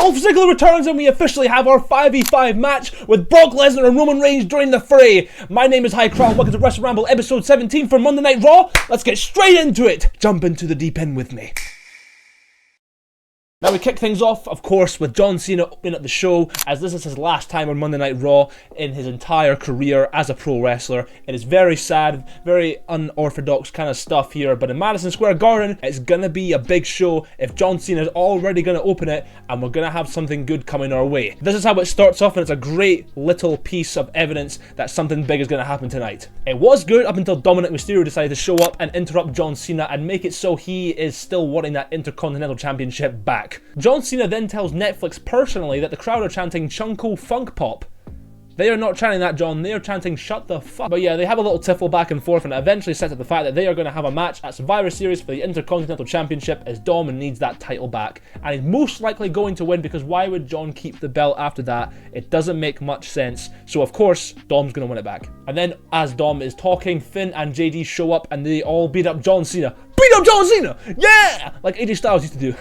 Dolph Ziggler returns and we officially have our 5v5 match with Brock Lesnar and Roman Reigns joining the fray. My name is High Crown. Welcome to Wrestle Ramble episode 17 for Monday Night Raw. Let's get straight into it. Jump into the deep end with me. Now we kick things off, of course, with John Cena opening up the show, as this is his last time on Monday Night Raw in his entire career as a pro wrestler. It is very sad, very unorthodox kind of stuff here, but in Madison Square Garden, it's gonna be a big show if John Cena is already gonna open it, and we're gonna have something good coming our way. This is how it starts off, and it's a great little piece of evidence that something big is gonna happen tonight. It was good up until Dominic Mysterio decided to show up and interrupt John Cena and make it so he is still wanting that Intercontinental Championship back. John Cena then tells Netflix personally that the crowd are chanting Chunko Funk Pop. They are not chanting that, John. They are chanting shut the fuck. But yeah, they have a little tiffle back and forth, and it eventually sets up the fact that they are going to have a match at Survivor Series for the Intercontinental Championship as Dom needs that title back. And he's most likely going to win, because why would John keep the belt after that? It doesn't make much sense. So of course, Dom's going to win it back. And then as Dom is talking, Finn and JD show up and they all beat up John Cena. Beat up John Cena! Yeah! Like AJ Styles used to do.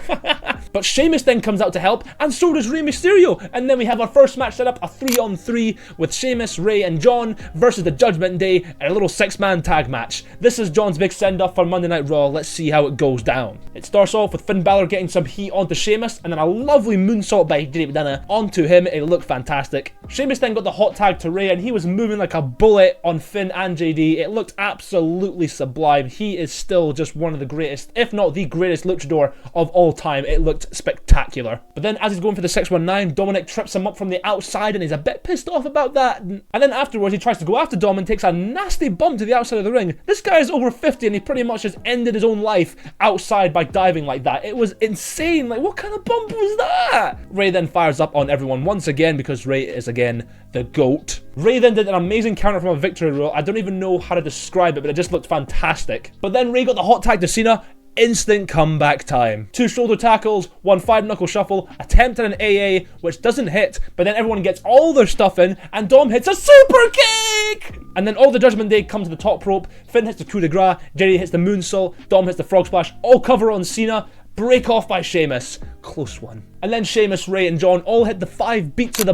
But Sheamus then comes out to help, and so does Rey Mysterio. And then we have our first match set up, a 3-on-3 with Sheamus, Rey, and John versus the Judgment Day in a little 6-man tag match. This is John's big send-off for Monday Night Raw. Let's see how it goes down. It starts off with Finn Balor getting some heat onto Sheamus, and then a lovely moonsault by JD McDonough onto him. It looked fantastic. Sheamus then got the hot tag to Rey, and he was moving like a bullet on Finn and JD. It looked absolutely sublime. He is still just one of the greatest, if not the greatest luchador of all time. It looked spectacular. But then as he's going for the 619, Dominic trips him up from the outside, and he's a bit pissed off about that. And then afterwards he tries to go after Dom and takes a nasty bump to the outside of the ring. This guy is over 50 and he pretty much just ended his own life outside by diving like that. It was insane. Like, what kind of bump was that? Rey then fires up on everyone once again, because Rey is again the GOAT. Rey then did an amazing counter from a victory roll. I don't even know how to describe it, but it just looked fantastic. But then Rey got the hot tag to Cena. Instant comeback time. 2 shoulder tackles, 1 5-knuckle shuffle, attempt at an AA, which doesn't hit, but then everyone gets all their stuff in, and Dom hits a super kick! And then all the Judgment Day come to the top rope. Finn hits the coup de grace, Jerry hits the moonsault, Dom hits the frog splash, all cover on Cena, break off by Sheamus. Close one. And then Sheamus, Rey, and John all hit the 10 beats of the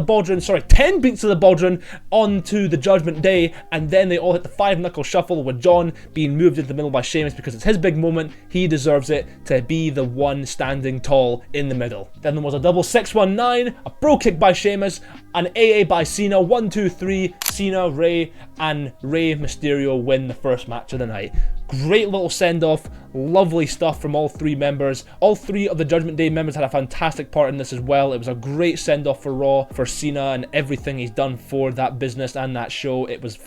Baldwin onto the Judgment Day, and then they all hit the 5-knuckle shuffle, with John being moved into the middle by Sheamus because it's his big moment. He deserves it to be the one standing tall in the middle. Then there was a double 619, a bro kick by Sheamus, an AA by Cena, 1, 2, 3, Cena, Rey, and Rey Mysterio win the first match of the night. Great little send-off, lovely stuff from all 3 members. All 3 of the Judgment Day members had a fantastic part in this as well. It was a great send-off for Raw, for Cena, and everything he's done for that business and that show. It was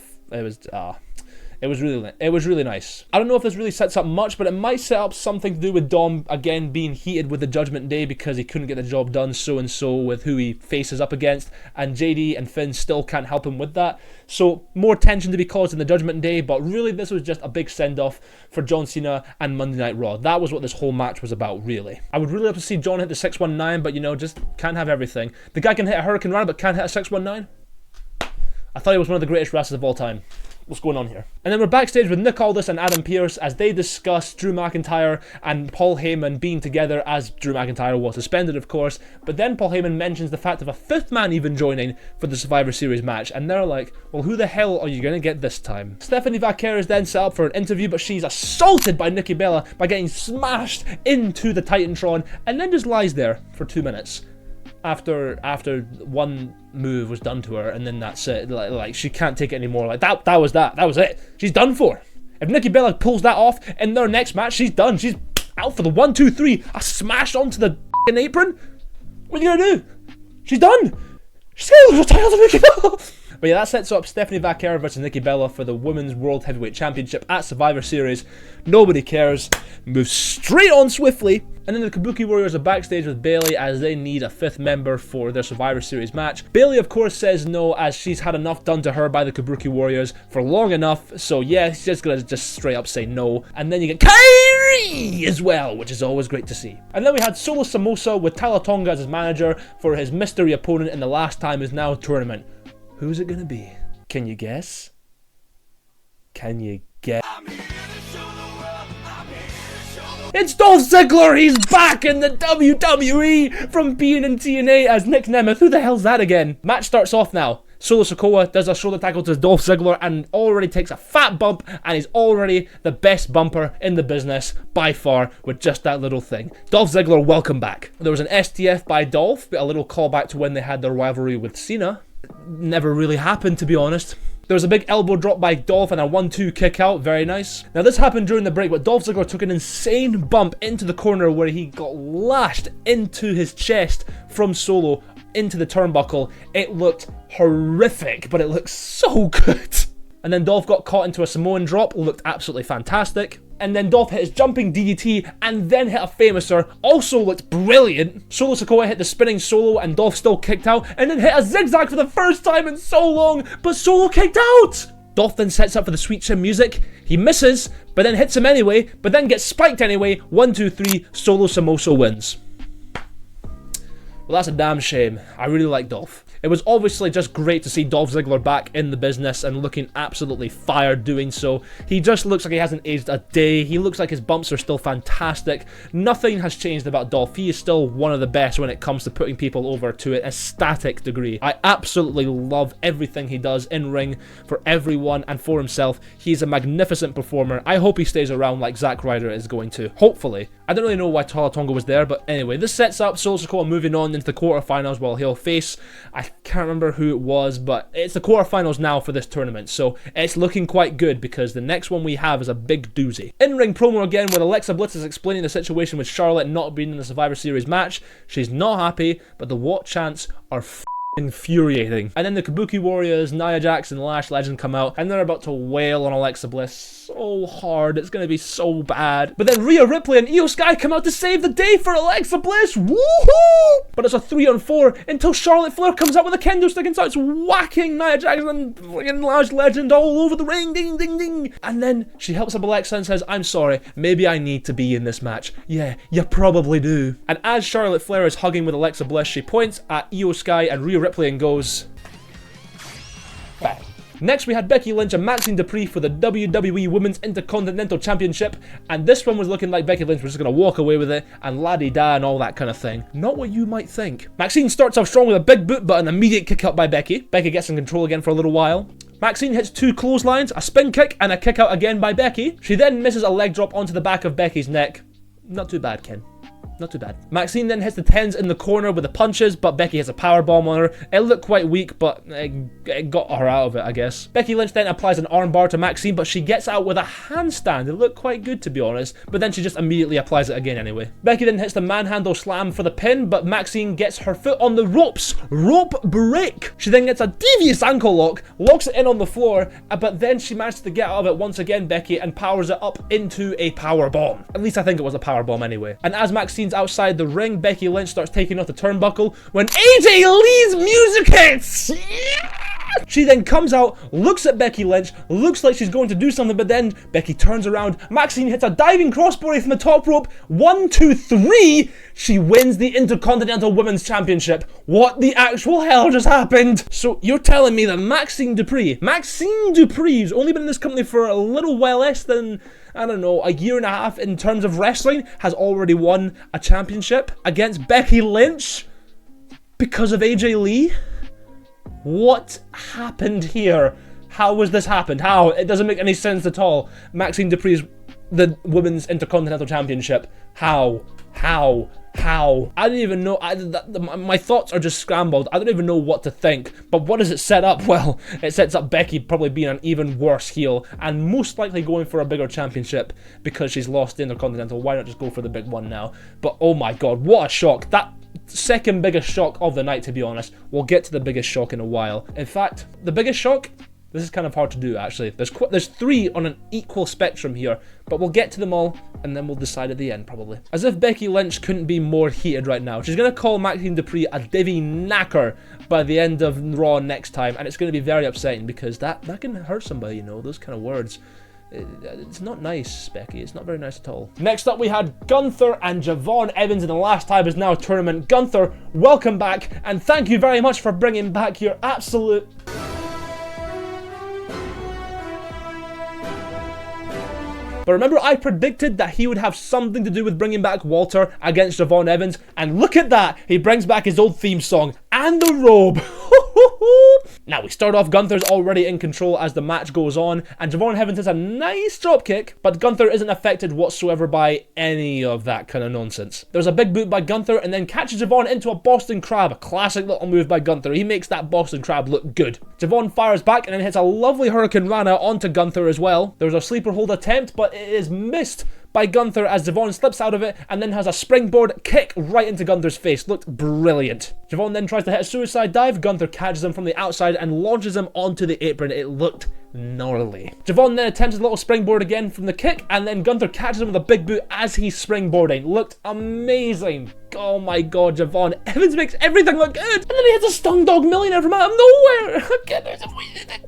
really nice. I don't know if this really sets up much, but it might set up something to do with Dom again being heated with the Judgment Day because he couldn't get the job done so with who he faces up against, and JD and Finn still can't help him with that. So more tension to be caused in the Judgment Day, but really this was just a big send-off for John Cena and Monday Night Raw. That was what this whole match was about, really. I would really love to see John hit the 619, but you know, just can't have everything. The guy can hit a Hurricane Rana, but can't hit a 619? I thought he was one of the greatest wrestlers of all time. What's going on here? And then we're backstage with Nick Aldis and Adam Pearce as they discuss Drew McIntyre and Paul Heyman being together, as Drew McIntyre was suspended, of course. But then Paul Heyman mentions the fact of a 5th man even joining for the Survivor Series match, and they're like, well, who the hell are you going to get this time? Stephanie Vaquer is then set up for an interview, but she's assaulted by Nikki Bella by getting smashed into the Titantron, and then just lies there for 2 minutes. After one move was done to her, and then that's it. Like she can't take it anymore. Like that was it. She's done for. If Nikki Bella pulls that off in their next match, she's done. She's out for the 1, 2, 3. A smash onto the apron. What are you gonna do? She's done. She's gonna lose the title to Nikki Bella. But yeah, that sets up Stephanie Vaquer versus Nikki Bella for the Women's World Heavyweight Championship at Survivor Series. Nobody cares. Moves straight on swiftly. And then the Kabuki Warriors are backstage with Bayley as they need a 5th member for their Survivor Series match. Bayley, of course, says no, as she's had enough done to her by the Kabuki Warriors for long enough. So yeah, she's just gonna straight up say no. And then you get Kairi as well, which is always great to see. And then we had Solo Samosa with Talatonga as his manager for his mystery opponent in the Last Time Is Now tournament. Who's it gonna be? Can you guess? Can you guess? It's Dolph Ziggler! He's back in the WWE from being in TNA as Nick Nemeth. Who the hell's that again? Match starts off now. Solo Sikoa does a shoulder tackle to Dolph Ziggler and already takes a fat bump, and he's already the best bumper in the business by far with just that little thing. Dolph Ziggler, welcome back. There was an STF by Dolph, but a little callback to when they had their rivalry with Cena. Never really happened, to be honest. There was a big elbow drop by Dolph and a 1-2 kick out. Very nice. Now this happened during the break, but Dolph Ziggler took an insane bump into the corner where he got lashed into his chest from Solo into the turnbuckle. It looked horrific, but it looked so good. And then Dolph got caught into a Samoan drop, looked absolutely fantastic. And then Dolph hit his jumping DDT and then hit a Famouser, also looked brilliant. Solo Sikoa hit the spinning Solo and Dolph still kicked out, and then hit a zigzag for the first time in so long, but Solo kicked out! Dolph then sets up for the Sweet Chin Music. He misses, but then hits him anyway, but then gets spiked anyway. 1, 2, 3, Solo Samoso wins. Well, that's a damn shame. I really like Dolph. It was obviously just great to see Dolph Ziggler back in the business and looking absolutely fired doing so. He just looks like he hasn't aged a day. He looks like his bumps are still fantastic. Nothing has changed about Dolph. He is still one of the best when it comes to putting people over to an ecstatic degree. I absolutely love everything he does in ring for everyone and for himself. He's a magnificent performer. I hope he stays around like Zack Ryder is going to. Hopefully. I don't really know why Tala Tonga was there, but anyway, this sets up Solo Sikoa moving on into the quarterfinals while he'll face, I can't remember who it was, but it's the quarterfinals now for this tournament, so it's looking quite good because the next one we have is a big doozy. In-ring promo again with Alexa Bliss is explaining the situation with Charlotte not being in the Survivor Series match. She's not happy, but the what chants are infuriating. And then the Kabuki Warriors, Nia Jax and Lash Legend come out and they're about to wail on Alexa Bliss so hard. It's gonna be so bad. But then Rhea Ripley and Io Sky come out to save the day for Alexa Bliss. Woohoo! But it's a 3-on-4 until Charlotte Flair comes out with a kendo stick and starts whacking Nia Jax and fucking Lash Legend all over the ring. Ding, ding, ding. And then she helps up Alexa and says, I'm sorry, maybe I need to be in this match. Yeah, you probably do. And as Charlotte Flair is hugging with Alexa Bliss, she points at Io Sky and Rhea Ripley and goes, bang. Next we had Becky Lynch and Maxine Dupree for the WWE Women's Intercontinental Championship, and this one was looking like Becky Lynch was just going to walk away with it and la-di-da and all that kind of thing. Not what you might think. Maxine starts off strong with a big boot but an immediate kick out by Becky. Becky gets in control again for a little while. Maxine hits 2 clotheslines, a spin kick and a kick out again by Becky. She then misses a leg drop onto the back of Becky's neck. Not too bad, Ken. Not too bad. Maxine then hits the 10s in the corner with the punches, but Becky has a powerbomb on her. It looked quite weak, but it got her out of it, I guess. Becky Lynch then applies an armbar to Maxine, but she gets out with a handstand. It looked quite good, to be honest, but then she just immediately applies it again anyway. Becky then hits the manhandle slam for the pin, but Maxine gets her foot on the ropes. Rope break! She then gets a devious ankle lock, locks it in on the floor, but then she manages to get out of it once again, Becky, and powers it up into a powerbomb. At least I think it was a powerbomb anyway. And as Maxine's outside the ring, Becky Lynch starts taking off the turnbuckle when AJ Lee's music hits! Yeah! She then comes out, looks at Becky Lynch, looks like she's going to do something, but then Becky turns around, Maxine hits a diving crossbody from the top rope, 1, 2, 3, she wins the Intercontinental Women's Championship. What the actual hell just happened? So you're telling me that Maxine Dupree, who's only been in this company for a little while less than, I don't know, a year and a half in terms of wrestling, has already won a championship against Becky Lynch because of AJ Lee? What happened here? How was this happened? How? It doesn't make any sense at all. Maxine Dupree's the Women's Intercontinental Championship. How? How? I don't even know. My thoughts are just scrambled. I don't even know what to think. But what does it set up? Well, it sets up Becky probably being an even worse heel and most likely going for a bigger championship because she's lost the Intercontinental. Why not just go for the big one now? But oh my god, what a shock. That second biggest shock of the night, to be honest. We'll get to the biggest shock in a while. In fact, the biggest shock, this is kind of hard to do actually. There's 3 on an equal spectrum here, but we'll get to them all and then we'll decide at the end probably. As if Becky Lynch couldn't be more heated right now. She's going to call Maxine Dupree a divvy knacker by the end of Raw next time, and it's going to be very upsetting because that can hurt somebody, you know, those kind of words. It's not nice, Becky. It's not very nice at all. Next up, we had Gunther and Javon Evans in the Last Time Is Now tournament. Gunther, welcome back, and thank you very much for bringing back your absolute... But remember, I predicted that he would have something to do with bringing back Walter against Javon Evans, and look at that, he brings back his old theme song and the robe. Now we start off, Gunther's already in control as the match goes on, and Javon Evans has a nice dropkick, but Gunther isn't affected whatsoever by any of that kind of nonsense. There's a big boot by Gunther and then catches Javon into a Boston Crab, a classic little move by Gunther. He makes that Boston Crab look good. Javon fires back and then hits a lovely Hurricane Rana onto Gunther as well. There's a sleeper hold attempt, but it is missed by Gunther as Javon slips out of it and then has a springboard kick right into Gunther's face. Looked brilliant. Javon then tries to hit a suicide dive. Gunther catches him from the outside and launches him onto the apron. It looked gnarly. Javon then attempts a little springboard again from the kick, and then Gunther catches him with a big boot as he's springboarding. Looked amazing. Oh my god, Javon Evans makes everything look good. And then he hits a Stung Dog Millionaire from out of nowhere.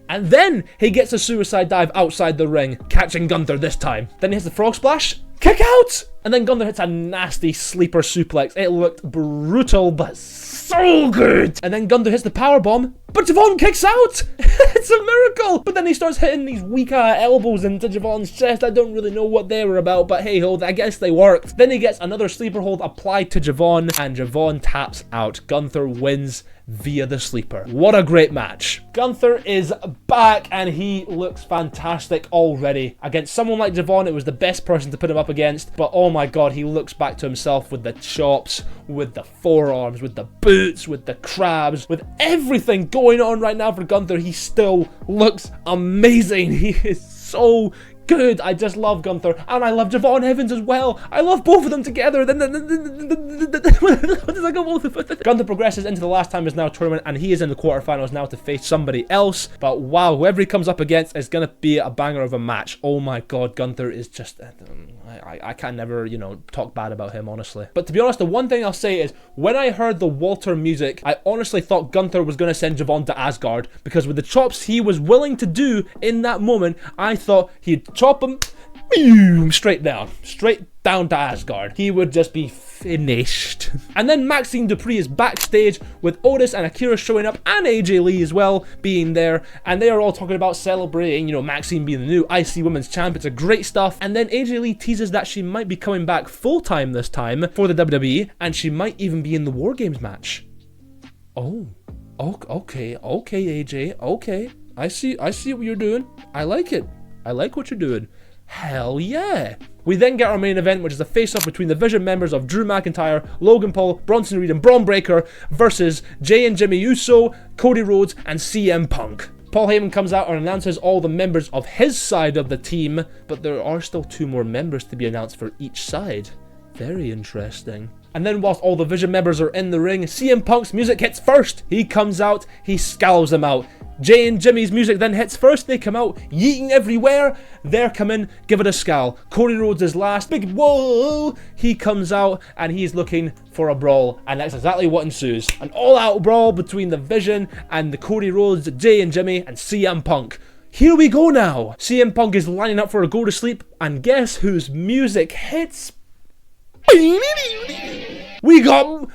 And then he gets a suicide dive outside the ring, catching Gunther this time. Then he hits the frog splash. Kick out! And then Gunther hits a nasty sleeper suplex. It looked brutal, but so good. And then Gunther hits the powerbomb, but Javon kicks out. It's a miracle. But then he starts hitting these weak elbows into Javon's chest. I don't really know what they were about, but hey ho, I guess they worked. Then he gets another sleeper hold applied to Javon, and Javon taps out. Gunther wins via the sleeper. What a great match. Gunther is back and he looks fantastic already. Against someone like Javon, it was the best person to put him up against, but oh my god, he looks back to himself with the chops, with the forearms, with the boots, with the crabs, with everything going on right now for Gunther. He still looks amazing. He is so good. I just love Gunther, and I love Javon Evans as well. I love both of them together. Gunther progresses into the last time is now tournament, and he is in the quarterfinals now to face somebody else. But wow, whoever he comes up against is gonna be a banger of a match. Oh my god, Gunther is just I can never, you know, talk bad about him, honestly. But to be honest, the one thing I'll say is, when I heard the Walter music, I honestly thought Gunther was going to send Javon to Asgard, because with the chops he was willing to do in that moment, I thought he'd chop him, boom, straight down to Asgard. He would just be finished. And then Maxine Dupree is backstage with Otis and Akira showing up, and AJ Lee as well being there, and they are all talking about celebrating, you know, Maxine being the new IC Women's Champ. It's a great stuff. And then AJ Lee teases that she might be coming back full-time this time for the WWE, and she might even be in the War Games match. Oh, okay, AJ, okay. I see what you're doing. I like it. I like what you're doing. Hell yeah. We then get our main event, which is a face-off between the Vision members of Drew McIntyre, Logan Paul, Bronson Reed, and Braun Breaker versus Jay and Jimmy Uso, Cody Rhodes, and CM Punk. Paul Heyman comes out and announces all the members of his side of the team, but there are still 2 more members to be announced for each side. Very interesting. And then whilst all the Vision members are in the ring, CM Punk's music hits first. He comes out, he scowls them out. Jay and Jimmy's music then hits first. They come out, yeeting everywhere. They're coming, give it a scowl. Cody Rhodes is last. Big whoa! He comes out and he's looking for a brawl. And that's exactly what ensues. An all-out brawl between the Vision and the Cody Rhodes, Jay and Jimmy, and CM Punk. Here we go now. CM Punk is lining up for a go to sleep. And guess whose music hits? We go!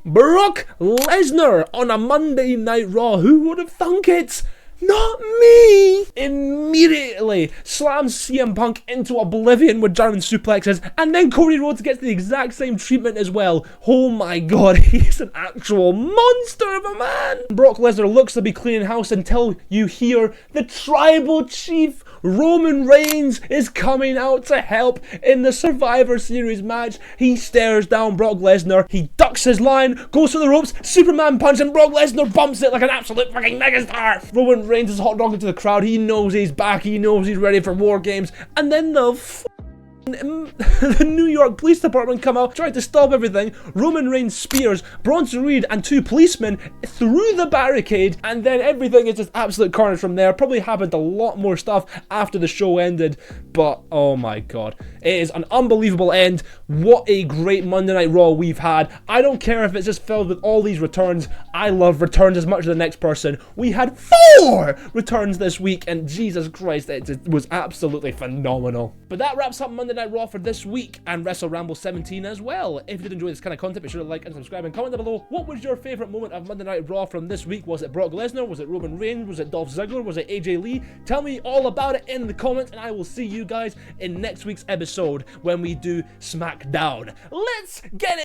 Brock Lesnar on a Monday Night Raw. Who would have thunk it? Not me! Immediately slams CM Punk into oblivion with German suplexes, and then Cody Rhodes gets the exact same treatment as well. Oh my god, he's an actual monster of a man! Brock Lesnar looks to be cleaning house until you hear the Tribal Chief Roman Reigns is coming out to help in the Survivor Series match. He stares down Brock Lesnar, he ducks his line, goes to the ropes, Superman punch, and Brock Lesnar bumps it like an absolute fucking megastar. Roman Reigns is hot dogging to the crowd. He knows he's back, he knows he's ready for War Games, and then the New York Police Department come out, try to stop everything. Roman Reigns spears Bronson Reed and 2 policemen through the barricade, and then everything is just absolute carnage from there. Probably happened a lot more stuff after the show ended, but oh my god, it is an unbelievable end. What a great Monday Night Raw we've had. I don't care if it's just filled with all these returns. I love returns as much as the next person. We had 4 returns this week, and Jesus Christ, it was absolutely phenomenal. But that wraps up Monday Night Night Raw for this week and Wrestle Ramble 17 as well. If you did enjoy this kind of content, be sure to like and subscribe and comment down below. What was your favourite moment of Monday Night Raw from this week? Was it Brock Lesnar? Was it Roman Reigns? Was it Dolph Ziggler? Was it AJ Lee? Tell me all about it in the comments, and I will see you guys in next week's episode when we do SmackDown. Let's get it!